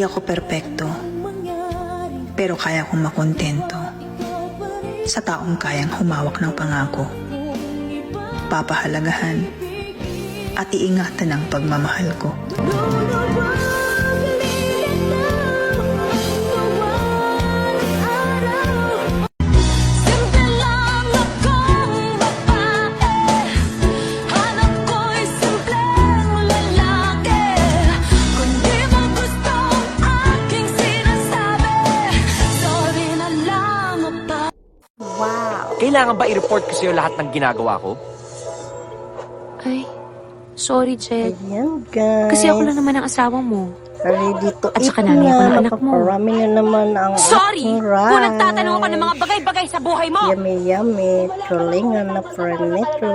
ako perpekto, pero kaya kong makontento sa taong kayang humawak ng pangako, papahalagahan at iingatan ang pagmamahal ko. Kailangan ba i-report ko sa'yo lahat ng ginagawa ko? Ay, sorry, Jed. Ayan, guys. Kasi ako lang naman ang asawa mo. Ready to At eat saka nanay ako ng na. anak mo. Napaparami na naman ang Sorry! ating rice. Kung nagtatanong ako ng mga bagay-bagay sa buhay mo! Yummy, yummy. Tulingan na pranito.